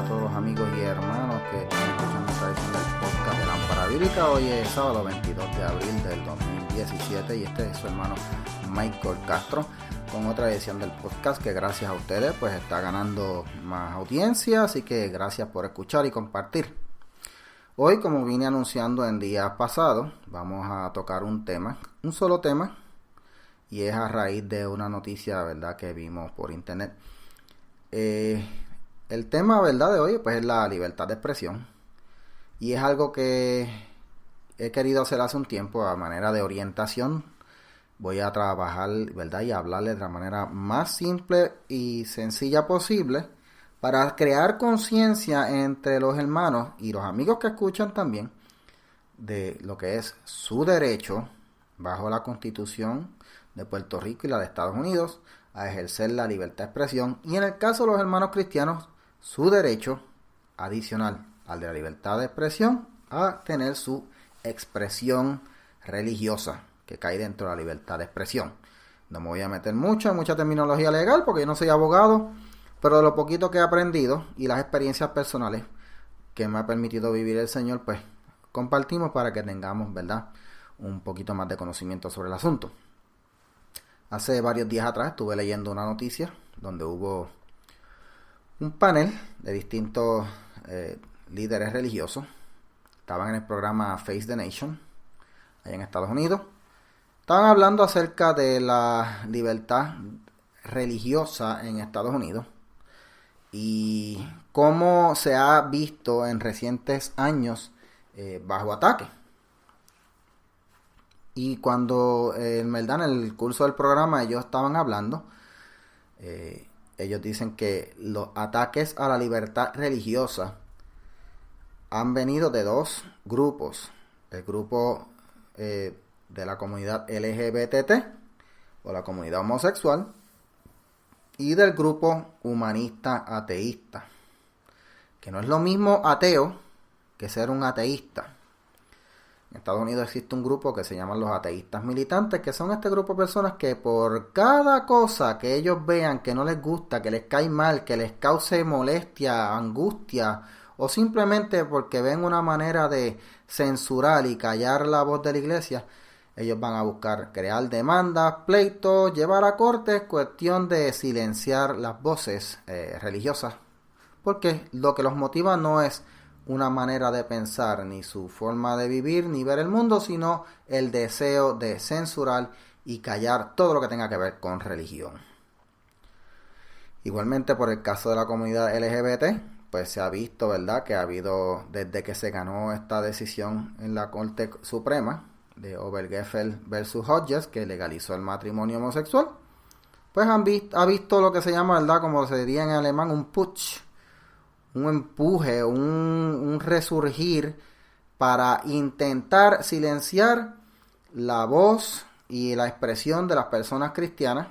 a todos los amigos y hermanos que están escuchando esta edición del podcast de Lámpara Bíblica. Hoy es sábado 22 de abril del 2017 y este es su hermano Michael Castro con otra edición del podcast que gracias a ustedes pues está ganando más audiencia, así que gracias por escuchar y compartir. Hoy, como vine anunciando en días pasados, vamos a tocar un solo tema, y es a raíz de una noticia, ¿verdad?, que vimos por internet. El tema, ¿verdad?, de hoy pues es la libertad de expresión, y es algo que he querido hacer hace un tiempo a manera de orientación. Voy a trabajar, ¿verdad?, y hablarles de la manera más simple y sencilla posible para crear conciencia entre los hermanos y los amigos que escuchan también de lo que es su derecho bajo la Constitución de Puerto Rico y la de Estados Unidos a ejercer la libertad de expresión, y en el caso de los hermanos cristianos su derecho adicional al de la libertad de expresión a tener su expresión religiosa que cae dentro de la libertad de expresión. No me voy a meter mucha terminología legal porque yo no soy abogado, pero de lo poquito que he aprendido y las experiencias personales que me ha permitido vivir el Señor, pues compartimos para que tengamos, ¿verdad?, un poquito más de conocimiento sobre el asunto. Hace varios días atrás estuve leyendo una noticia donde hubo un panel de distintos líderes religiosos. Estaban en el programa Face the Nation, allá en Estados Unidos. Estaban hablando acerca de la libertad religiosa en Estados Unidos y cómo se ha visto en recientes años bajo ataque. Y cuando en verdad en el curso del programa ellos estaban hablando, ellos dicen que los ataques a la libertad religiosa han venido de dos grupos: el grupo de la comunidad LGBT o la comunidad homosexual, y del grupo humanista ateísta, que no es lo mismo ateo que ser un ateísta. En Estados Unidos existe un grupo que se llaman los ateístas militantes, que son este grupo de personas que por cada cosa que ellos vean que no les gusta, que les cae mal, que les cause molestia, angustia, o simplemente porque ven una manera de censurar y callar la voz de la iglesia, ellos van a buscar crear demandas, pleitos, llevar a corte, cuestión de silenciar las voces religiosas, porque lo que los motiva no es una manera de pensar, ni su forma de vivir, ni ver el mundo, sino el deseo de censurar y callar todo lo que tenga que ver con religión. Igualmente, por el caso de la comunidad LGBT, pues se ha visto, ¿verdad?, que ha habido, desde que se ganó esta decisión en la Corte Suprema de Obergefell versus Hodges, que legalizó el matrimonio homosexual, pues ha visto lo que se llama, ¿verdad?, como se diría en alemán, un Putsch, un empuje, un resurgir para intentar silenciar la voz y la expresión de las personas cristianas,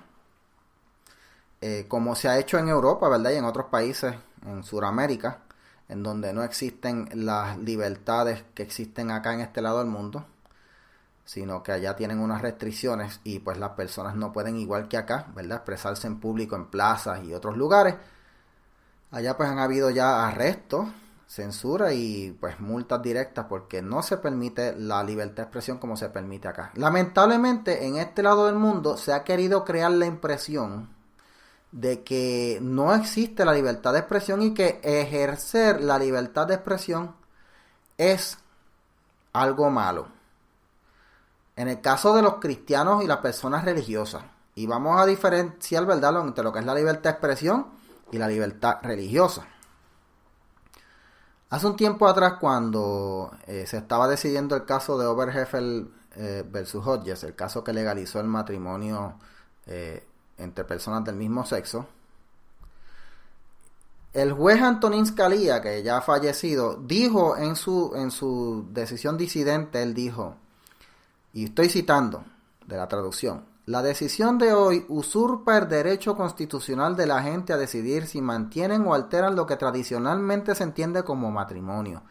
como se ha hecho en Europa, ¿verdad?, y en otros países en Sudamérica, en donde no existen las libertades que existen acá en este lado del mundo, sino que allá tienen unas restricciones y pues las personas no pueden, igual que acá, ¿verdad?, expresarse en público en plazas y otros lugares. Allá pues han habido ya arrestos, censura y pues multas directas porque no se permite la libertad de expresión como se permite acá. Lamentablemente en este lado del mundo se ha querido crear la impresión de que no existe la libertad de expresión y que ejercer la libertad de expresión es algo malo. En el caso de los cristianos y las personas religiosas, y vamos a diferenciar, ¿verdad?, entre lo que es la libertad de expresión y la libertad religiosa. Hace un tiempo atrás, cuando se estaba decidiendo el caso de Obergefell versus Hodges, el caso que legalizó el matrimonio entre personas del mismo sexo, el juez Antonín Scalia, que ya ha fallecido, dijo en su decisión disidente, él dijo, y estoy citando de la traducción: la decisión de hoy usurpa el derecho constitucional de la gente a decidir si mantienen o alteran lo que tradicionalmente se entiende como matrimonio.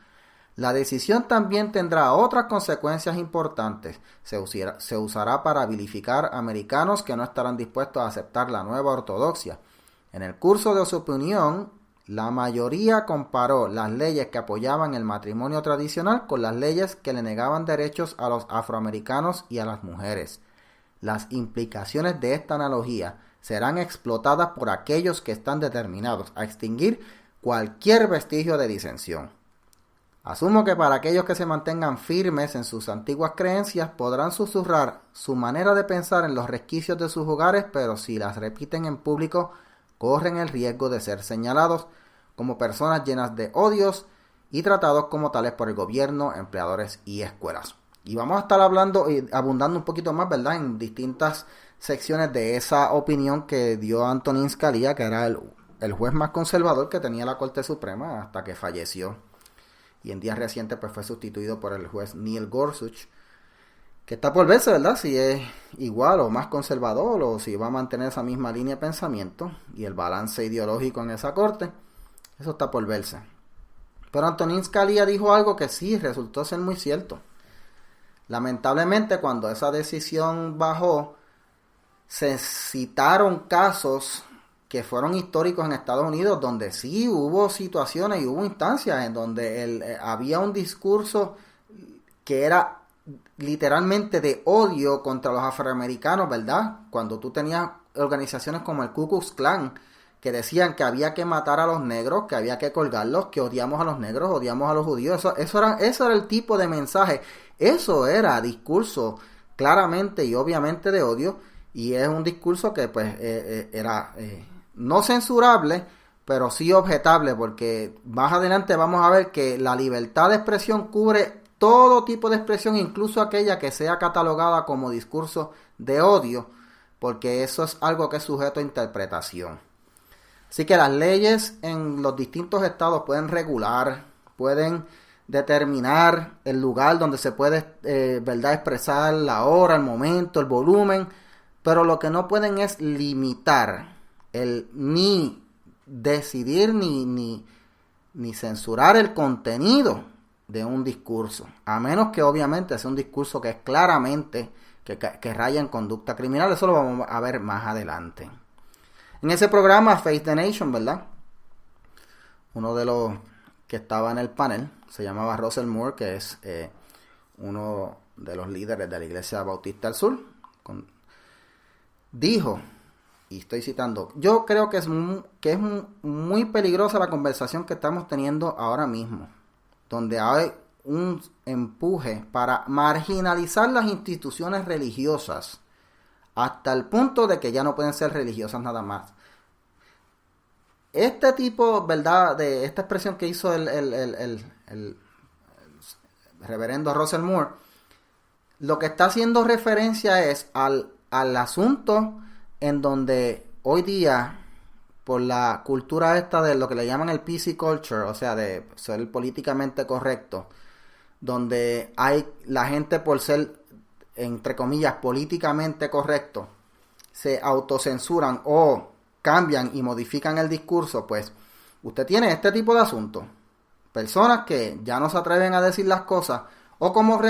La decisión también tendrá otras consecuencias importantes. Se usará para vilificar a americanos que no estarán dispuestos a aceptar la nueva ortodoxia. En el curso de su opinión, La mayoría comparó las leyes que apoyaban el matrimonio tradicional con las leyes que le negaban derechos a los afroamericanos y a las mujeres. Las implicaciones de esta analogía serán explotadas por aquellos que están determinados a extinguir cualquier vestigio de disensión. Asumo que para aquellos que se mantengan firmes en sus antiguas creencias podrán susurrar su manera de pensar en los resquicios de sus hogares, pero si las repiten en público corren el riesgo de ser señalados como personas llenas de odios y tratados como tales por el gobierno, empleadores y escuelas. Y vamos a estar hablando y abundando un poquito más, ¿verdad?, en distintas secciones de esa opinión que dio Antonin Scalia, que era el juez más conservador que tenía la Corte Suprema hasta que falleció. Y en días recientes pues fue sustituido por el juez Neil Gorsuch, que está por verse, ¿verdad?, si es igual o más conservador o si va a mantener esa misma línea de pensamiento y el balance ideológico en esa corte. Eso está por verse. Pero Antonin Scalia dijo algo que sí resultó ser muy cierto. Lamentablemente, cuando esa decisión bajó, se citaron casos que fueron históricos en Estados Unidos, donde sí hubo situaciones y hubo instancias en donde había un discurso que era literalmente de odio contra los afroamericanos, ¿verdad? Cuando tú tenías organizaciones como el Ku Klux Klan que decían que había que matar a los negros, que había que colgarlos, que odiamos a los negros, odiamos a los judíos. Eso era el tipo de mensaje. Eso era discurso claramente y obviamente de odio, y es un discurso que pues era no censurable, pero sí objetable, porque más adelante vamos a ver que la libertad de expresión cubre todo tipo de expresión, incluso aquella que sea catalogada como discurso de odio, porque eso es algo que es sujeto a interpretación. Así que las leyes en los distintos estados pueden regular, pueden determinar el lugar donde se puede ¿verdad?, expresar la hora, el momento, el volumen, pero lo que no pueden es limitar, ni decidir ni censurar el contenido de un discurso, a menos que obviamente sea un discurso que es claramente que raya en conducta criminal. Eso lo vamos a ver más adelante. En ese programa, Face the Nation, ¿verdad?, uno de los que estaba en el panel se llamaba Russell Moore, que es uno de los líderes de la Iglesia Bautista del Sur, dijo, y estoy citando: yo creo que es muy peligrosa la conversación que estamos teniendo ahora mismo, donde hay un empuje para marginalizar las instituciones religiosas hasta el punto de que ya no pueden ser religiosas nada más. Este tipo, ¿verdad?, de esta expresión que hizo el reverendo Russell Moore, lo que está haciendo referencia es al asunto en donde hoy día, por la cultura esta de lo que le llaman el PC culture, o sea, de ser políticamente correcto, donde hay la gente, por ser, entre comillas, políticamente correcto, se autocensuran o cambian y modifican el discurso, pues usted tiene este tipo de asuntos. Personas que ya no se atreven a decir las cosas, o como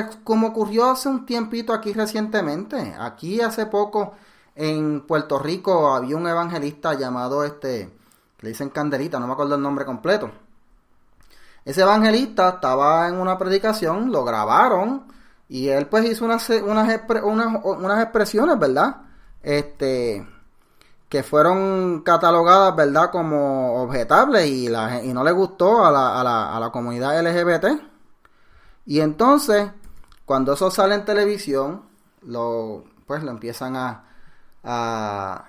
ocurrió hace un tiempito aquí recientemente. Aquí hace poco en Puerto Rico había un evangelista llamado le dicen Candelita, no me acuerdo el nombre completo. Ese evangelista estaba en una predicación, lo grabaron, y él pues hizo unas expresiones, ¿verdad?, que fueron catalogadas, ¿verdad?, como objetables, y no le gustó a la comunidad LGBT. Y entonces, cuando eso sale en televisión, lo empiezan a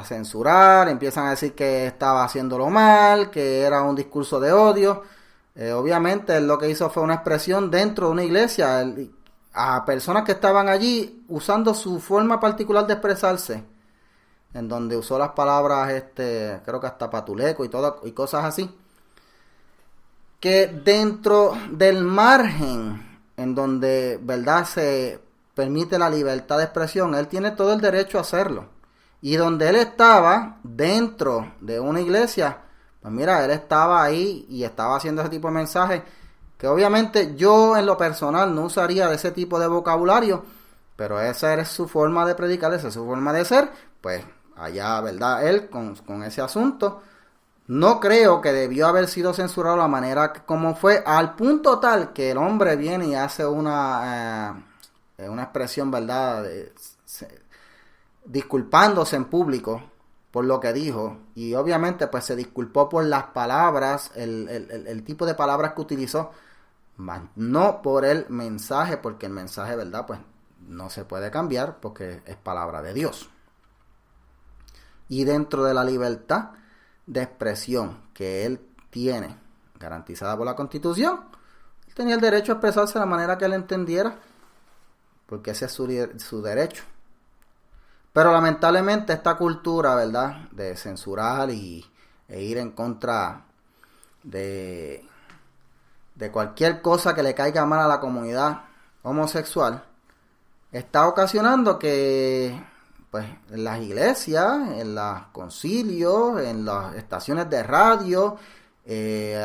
censurar, empiezan a decir que estaba haciéndolo mal, que era un discurso de odio. Obviamente, él lo que hizo fue una expresión dentro de una iglesia, a personas que estaban allí usando su forma particular de expresarse, en donde usó las palabras, creo que hasta patuleco y cosas así, que dentro del margen en donde, ¿verdad?, se permite la libertad de expresión, él tiene todo el derecho a hacerlo. Y donde él estaba, dentro de una iglesia, pues mira, él estaba ahí y estaba haciendo ese tipo de mensajes, que obviamente yo en lo personal no usaría de ese tipo de vocabulario, pero esa es su forma de predicar, esa es su forma de ser. Pues allá, ¿verdad?, él con ese asunto, No creo que debió haber sido censurado de la manera como fue, al punto tal que el hombre viene y hace una expresión, ¿verdad? Disculpándose en público por lo que dijo, y obviamente pues se disculpó por las palabras, el tipo de palabras que utilizó, mas no por el mensaje, porque el mensaje, ¿verdad? Pues no se puede cambiar porque es palabra de Dios. Y dentro de la libertad de expresión que él tiene, garantizada por la Constitución, él tenía el derecho a expresarse de la manera que él entendiera, porque ese es su derecho. Pero lamentablemente esta cultura, ¿verdad?, de censurar e ir en contra de cualquier cosa que le caiga mal a la comunidad homosexual, está ocasionando que, pues, en las iglesias, en los concilios, en las estaciones de radio,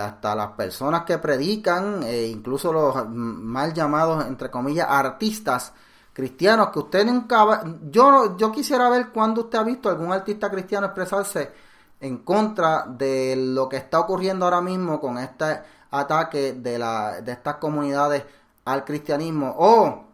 hasta las personas que predican, incluso los mal llamados, entre comillas, artistas cristianos, que usted nunca yo quisiera ver cuando usted ha visto algún artista cristiano expresarse en contra de lo que está ocurriendo ahora mismo con este ataque de estas comunidades al cristianismo, o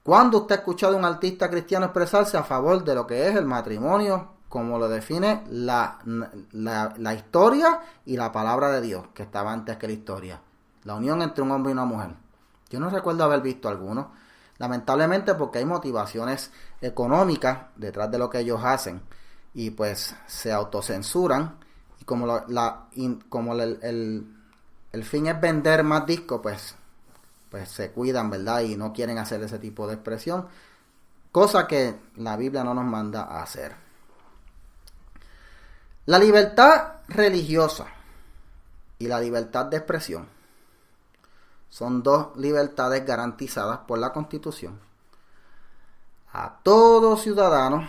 cuando usted ha escuchado a un artista cristiano expresarse a favor de lo que es el matrimonio, como lo define la historia y la palabra de Dios, que estaba antes que la historia, la unión entre un hombre y una mujer. Yo no recuerdo haber visto alguno, lamentablemente, porque hay motivaciones económicas detrás de lo que ellos hacen, y pues se autocensuran, y como el fin es vender más discos, pues se cuidan, ¿verdad? Y no quieren hacer ese tipo de expresión, cosa que la Biblia no nos manda a hacer. La libertad religiosa y la libertad de expresión son dos libertades garantizadas por la Constitución a todo ciudadano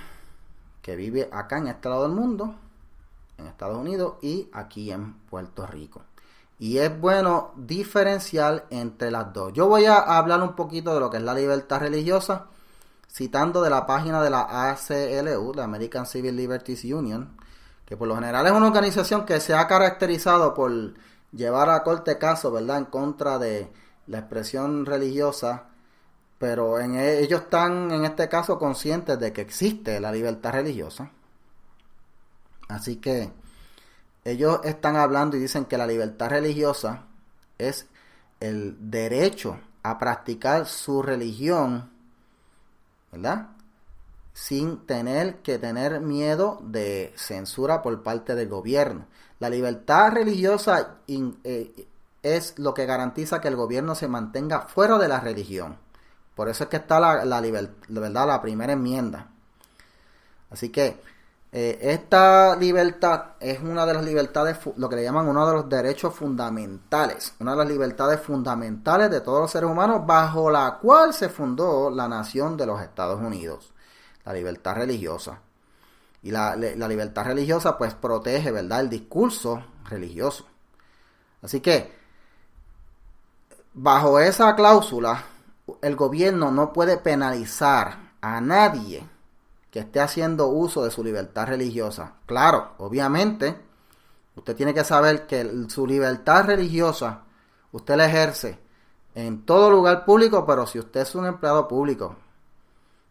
que vive acá en este lado del mundo, en Estados Unidos y aquí en Puerto Rico. Y es bueno diferenciar entre las dos. Yo voy a hablar un poquito de lo que es la libertad religiosa, citando de la página de la ACLU, la American Civil Liberties Union, que por lo general es una organización que se ha caracterizado por llevar a corte casos, ¿verdad?, en contra de la expresión religiosa, pero ellos están en este caso conscientes de que existe la libertad religiosa. Así que ellos están hablando y dicen que la libertad religiosa es el derecho a practicar su religión, ¿verdad?, sin tener que tener miedo de censura por parte del gobierno. La libertad religiosa es lo que garantiza que el gobierno se mantenga fuera de la religión. Por eso es que está la primera enmienda. Así que esta libertad es una de las libertades, lo que le llaman uno de los derechos fundamentales, una de las libertades fundamentales de todos los seres humanos, bajo la cual se fundó la nación de los Estados Unidos, la libertad religiosa. Y la libertad religiosa pues protege, ¿verdad?, el discurso religioso. Así que bajo esa cláusula el gobierno no puede penalizar a nadie que esté haciendo uso de su libertad religiosa. Claro, obviamente, usted tiene que saber que su libertad religiosa usted la ejerce en todo lugar público, pero si usted es un empleado público,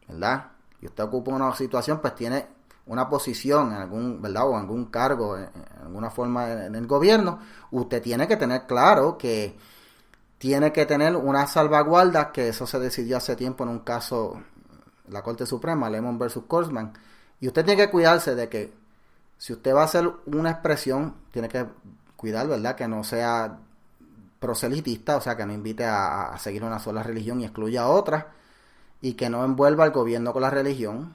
¿verdad?, y usted ocupa una situación, pues tiene una posición en algún, ¿verdad?, o algún cargo en alguna forma en el gobierno, usted tiene que tener claro que tiene que tener una salvaguarda, que eso se decidió hace tiempo en un caso de la Corte Suprema, Lemon versus Corsman, y usted tiene que cuidarse de que si usted va a hacer una expresión, tiene que cuidar, ¿verdad?, que no sea proselitista, o sea, que no invite a seguir una sola religión y excluya a otra, y que no envuelva al gobierno con la religión,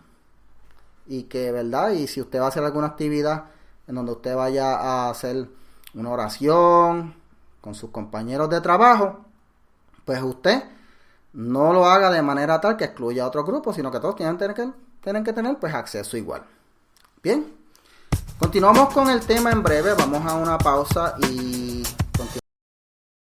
y que, ¿verdad?, y si usted va a hacer alguna actividad en donde usted vaya a hacer una oración con sus compañeros de trabajo, pues usted no lo haga de manera tal que excluya a otro grupo, sino que todos tienen que tener pues acceso igual. Bien, continuamos con el tema en breve, vamos a una pausa y